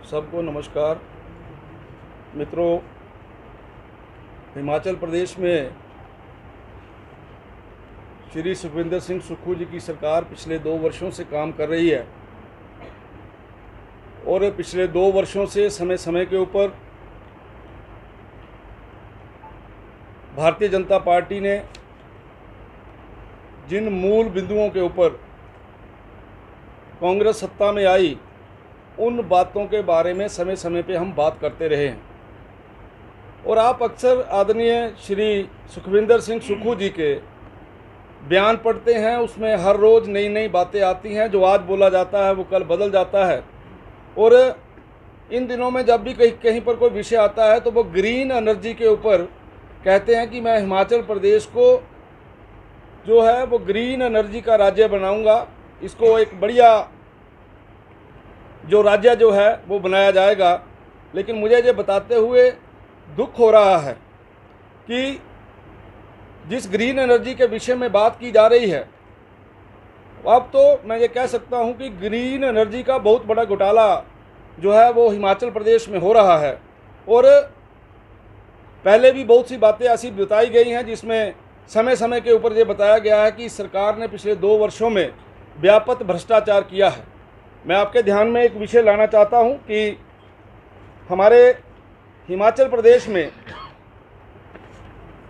सबको नमस्कार। मित्रों, हिमाचल प्रदेश में श्री सुखविंदर सिंह सुक्खू जी की सरकार पिछले 2 वर्षों से काम कर रही है और पिछले 2 वर्षों से समय समय के ऊपर भारतीय जनता पार्टी ने जिन मूल बिंदुओं के ऊपर कांग्रेस सत्ता में आई उन बातों के बारे में समय समय पे हम बात करते रहे हैं और आप अक्सर आदरणीय श्री सुखविंदर सिंह सुक्खू जी के बयान पढ़ते हैं। उसमें हर रोज़ नई नई बातें आती हैं। जो आज बोला जाता है वो कल बदल जाता है और इन दिनों में जब भी कहीं पर कोई विषय आता है तो वो ग्रीन एनर्जी के ऊपर कहते हैं कि मैं हिमाचल प्रदेश को जो है वो ग्रीन एनर्जी का राज्य बनाऊंगा, इसको एक बढ़िया जो राज्य जो है वो बनाया जाएगा। लेकिन मुझे ये बताते हुए दुख हो रहा है कि जिस ग्रीन एनर्जी के विषय में बात की जा रही है, अब तो मैं ये कह सकता हूँ कि ग्रीन एनर्जी का बहुत बड़ा घोटाला जो है वो हिमाचल प्रदेश में हो रहा है। और पहले भी बहुत सी बातें ऐसी बताई गई हैं जिसमें समय समय के ऊपर ये बताया गया है कि सरकार ने पिछले 2 वर्षों में व्यापक भ्रष्टाचार किया है। मैं आपके ध्यान में एक विषय लाना चाहता हूं कि हमारे हिमाचल प्रदेश में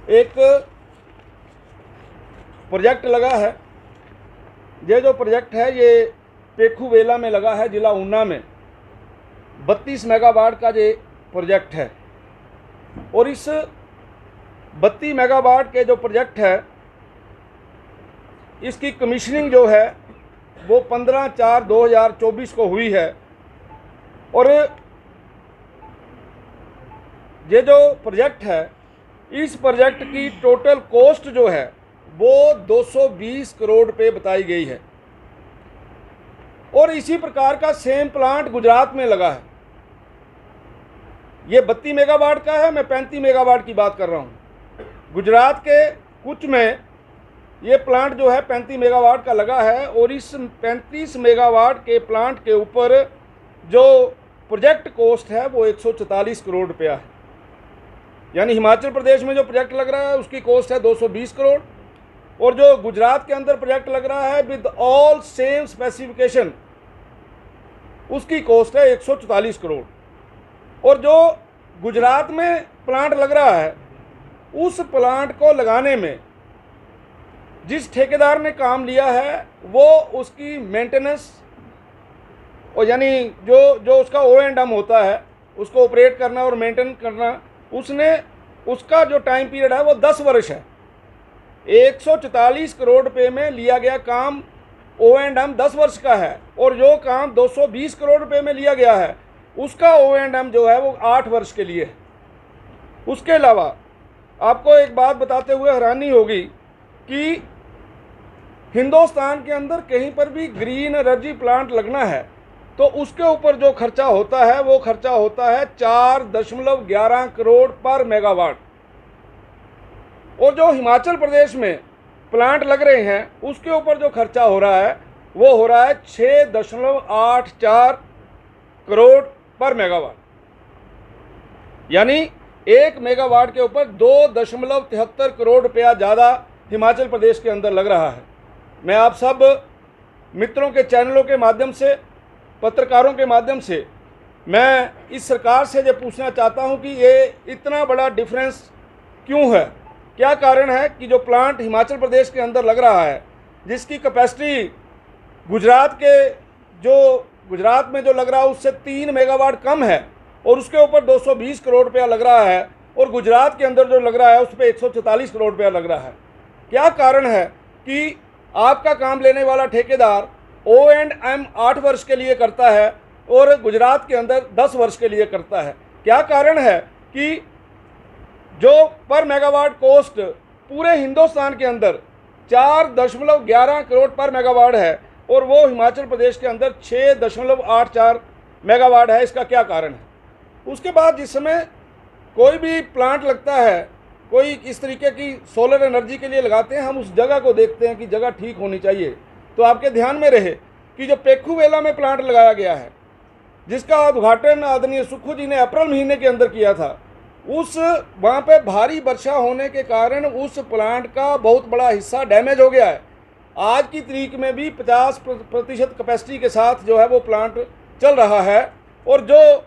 एक प्रोजेक्ट लगा है। ये जो प्रोजेक्ट है ये पेखूवेला में लगा है, जिला ऊना में 32 मेगावाट का ये प्रोजेक्ट है। और इस 32 मेगावाट के जो प्रोजेक्ट है इसकी कमीशनिंग जो है वो 15/4/2024 को हुई है। और ये जो प्रोजेक्ट है इस प्रोजेक्ट की टोटल कॉस्ट जो है वो 220 करोड़ रुपये बताई गई है। और इसी प्रकार का सेम प्लांट गुजरात में लगा है। ये 32 मेगावाट का है, मैं 35 मेगावाट की बात कर रहा हूँ। गुजरात के कुछ में ये प्लांट जो है 35 मेगावाट का लगा है और इस 35 मेगावाट के प्लांट के ऊपर जो प्रोजेक्ट कॉस्ट है वो 144 करोड़ रुपया है। यानी हिमाचल प्रदेश में जो प्रोजेक्ट लग रहा है उसकी कॉस्ट है 220 करोड़ और जो गुजरात के अंदर प्रोजेक्ट लग रहा है विद ऑल सेम स्पेसिफिकेशन उसकी कॉस्ट है 144 करोड़। और जो गुजरात में प्लांट लग रहा है उस प्लांट को लगाने में जिस ठेकेदार ने काम लिया है वो उसकी मेंटेनेंस और यानी जो उसका O&M होता है उसको ऑपरेट करना और मेंटेन करना, उसका जो टाइम पीरियड है वो 10 वर्ष है। 144 करोड़ रुपए में लिया गया काम O&M 10 वर्ष का है और जो काम 220 करोड़ रुपए में लिया गया है उसका O&M जो है वो 8 वर्ष के लिए है। उसके अलावा आपको एक बात बताते हुए हैरानी होगी कि हिंदुस्तान के अंदर कहीं पर भी ग्रीन एनर्जी प्लांट लगना है तो उसके ऊपर जो खर्चा होता है वो खर्चा होता है 4.11 करोड़ पर मेगावाट। और जो हिमाचल प्रदेश में प्लांट लग रहे हैं उसके ऊपर जो खर्चा हो रहा है वो हो रहा है 6.84 करोड़ पर मेगावाट। यानी 1 मेगावाट के ऊपर 2.73 करोड़ रुपया ज़्यादा हिमाचल प्रदेश के अंदर लग रहा है। मैं आप सब मित्रों के चैनलों के माध्यम से, पत्रकारों के माध्यम से मैं इस सरकार से ये पूछना चाहता हूं कि ये इतना बड़ा डिफरेंस क्यों है, क्या कारण है कि जो प्लांट हिमाचल प्रदेश के अंदर लग रहा है जिसकी कैपेसिटी गुजरात में जो लग रहा है उससे 3 मेगावाट कम है और उसके ऊपर 220 करोड़ रुपया लग रहा है और गुजरात के अंदर जो लग रहा है उस पर 144 करोड़ रुपया लग रहा है। क्या कारण है कि आपका काम लेने वाला ठेकेदार O&M 8 वर्ष के लिए करता है और गुजरात के अंदर 10 वर्ष के लिए करता है? क्या कारण है कि जो पर मेगावाट कॉस्ट पूरे हिंदुस्तान के अंदर 4.11 करोड़ पर मेगावाट है और वो हिमाचल प्रदेश के अंदर 6.84 मेगावाट है? इसका क्या कारण है? उसके बाद जिस समय कोई भी प्लांट लगता है, कोई इस तरीके की सोलर एनर्जी के लिए लगाते हैं, हम उस जगह को देखते हैं कि जगह ठीक होनी चाहिए। तो आपके ध्यान में रहे कि जो पेखूवेला में प्लांट लगाया गया है जिसका उद्घाटन आदरणीय सुक्खू जी ने अप्रैल महीने के अंदर किया था, उस वहाँ पे भारी वर्षा होने के कारण उस प्लांट का बहुत बड़ा हिस्सा डैमेज हो गया है। आज की तारीख में भी 50% कैपेसिटी के साथ जो है वो प्लांट चल रहा है, और जो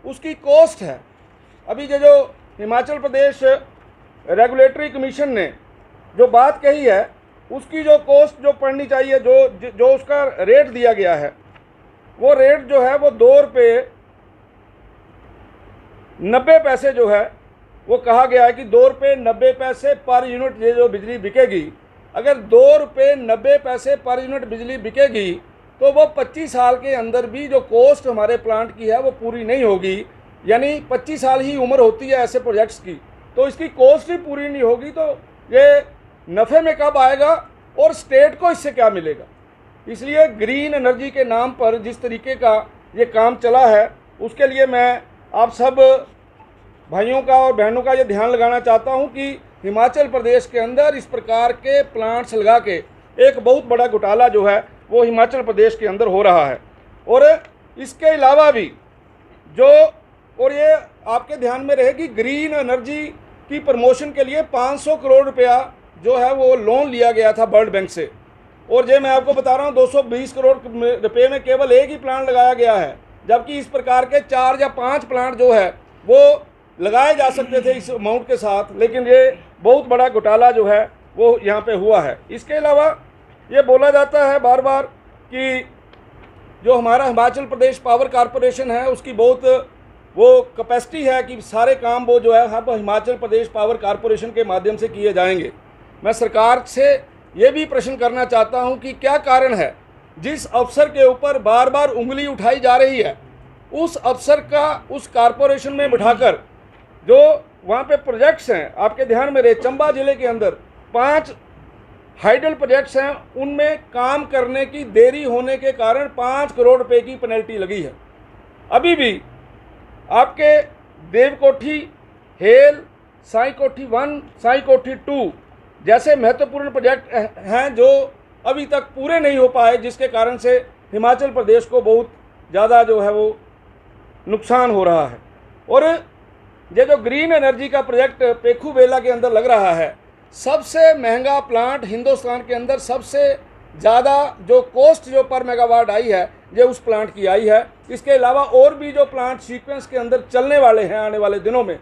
उसकी कॉस्ट है, अभी जो हिमाचल प्रदेश रेगुलेटरी कमीशन ने जो बात कही है, उसकी जो कॉस्ट जो पड़नी चाहिए, जो उसका रेट दिया गया है, वो रेट जो है वो 2 रुपये 90 पैसे जो है वो कहा गया है कि 2 रुपये 90 पैसे पर यूनिट ये जो बिजली बिकेगी। अगर 2 रुपये 90 पैसे पर यूनिट बिजली बिकेगी तो वो 25 साल के अंदर भी जो कॉस्ट हमारे प्लांट की है वो पूरी नहीं होगी। यानी 25 साल ही उम्र होती है ऐसे प्रोजेक्ट्स की, तो इसकी कॉस्ट ही पूरी नहीं होगी तो ये नफ़े में कब आएगा और स्टेट को इससे क्या मिलेगा। इसलिए ग्रीन एनर्जी के नाम पर जिस तरीके का ये काम चला है, उसके लिए मैं आप सब भाइयों का और बहनों का ये ध्यान लगाना चाहता हूँ कि हिमाचल प्रदेश के अंदर इस प्रकार के प्लांट्स लगा के एक बहुत बड़ा घोटाला जो है वो हिमाचल प्रदेश के अंदर हो रहा है। और इसके अलावा भी जो, और ये आपके ध्यान में रहे कि ग्रीन एनर्जी की प्रमोशन के लिए 500 करोड़ रुपया जो है वो लोन लिया गया था वर्ल्ड बैंक से, और ये मैं आपको बता रहा हूँ 220 करोड़ रुपये में केवल एक ही प्लांट लगाया गया है, जबकि इस प्रकार के 4 या 5 प्लांट जो है वो लगाए जा सकते थे इस अमाउंट के साथ, लेकिन ये बहुत बड़ा घोटाला जो है वो यहाँ पे हुआ है। इसके अलावा ये बोला जाता है बार बार कि जो हमारा हिमाचल प्रदेश पावर कॉरपोरेशन है उसकी बहुत वो कैपेसिटी है कि सारे काम वो जो है हम हिमाचल प्रदेश पावर कॉरपोरेशन के माध्यम से किए जाएंगे। मैं सरकार से ये भी प्रश्न करना चाहता हूँ कि क्या कारण है जिस अफसर के ऊपर बार बार उंगली उठाई जा रही है, उस अफसर का उस कॉरपोरेशन में बिठाकर जो वहाँ पे प्रोजेक्ट्स हैं, आपके ध्यान में रहे चंबा ज़िले के अंदर 5 हाइडल प्रोजेक्ट्स हैं, उनमें काम करने की देरी होने के कारण 5 करोड़ रुपए की पेनल्टी लगी है। अभी भी आपके देवकोठी, हेल, साई कोठी 1, साई कोठी 2 जैसे महत्वपूर्ण प्रोजेक्ट हैं जो अभी तक पूरे नहीं हो पाए, जिसके कारण से हिमाचल प्रदेश को बहुत ज़्यादा जो है वो नुकसान हो रहा है। और ये जो ग्रीन एनर्जी का प्रोजेक्ट पेखू बेला के अंदर लग रहा है, सबसे महंगा प्लांट हिंदुस्तान के अंदर, सबसे ज़्यादा जो कॉस्ट जो पर मेगावाट आई है ये उस प्लांट की आई है। इसके अलावा और भी जो प्लांट सीक्वेंस के अंदर चलने वाले हैं आने वाले दिनों में,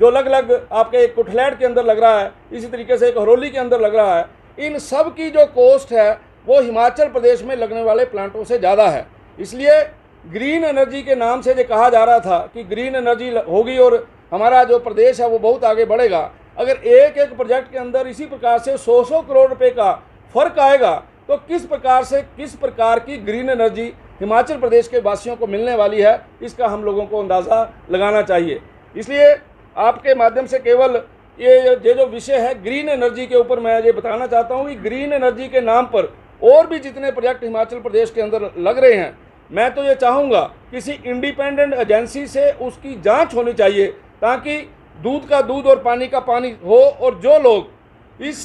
जो अलग आपके एक कुठलैट के अंदर लग रहा है, इसी तरीके से एक हरोली के अंदर लग रहा है, इन सब की जो कॉस्ट है वो हिमाचल प्रदेश में लगने वाले प्लांटों से ज़्यादा है। इसलिए ग्रीन एनर्जी के नाम से जो कहा जा रहा था कि ग्रीन एनर्जी होगी और हमारा जो प्रदेश है वो बहुत आगे बढ़ेगा, अगर एक एक प्रोजेक्ट के अंदर इसी प्रकार से 100 करोड़ रुपए का फर्क आएगा तो किस प्रकार की ग्रीन एनर्जी हिमाचल प्रदेश के वासियों को मिलने वाली है, इसका हम लोगों को अंदाज़ा लगाना चाहिए। इसलिए आपके माध्यम से केवल ये जो विषय है ग्रीन एनर्जी के ऊपर मैं ये बताना चाहता हूँ कि ग्रीन एनर्जी के नाम पर और भी जितने प्रोजेक्ट हिमाचल प्रदेश के अंदर लग रहे हैं, मैं तो ये चाहूँगा किसी इंडिपेंडेंट एजेंसी से उसकी जांच होनी चाहिए, ताकि दूध का दूध और पानी का पानी हो, और जो लोग इस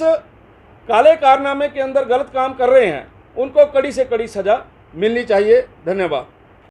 काले कारनामे के अंदर गलत काम कर रहे हैं उनको कड़ी से कड़ी सज़ा मिलनी चाहिए। धन्यवाद।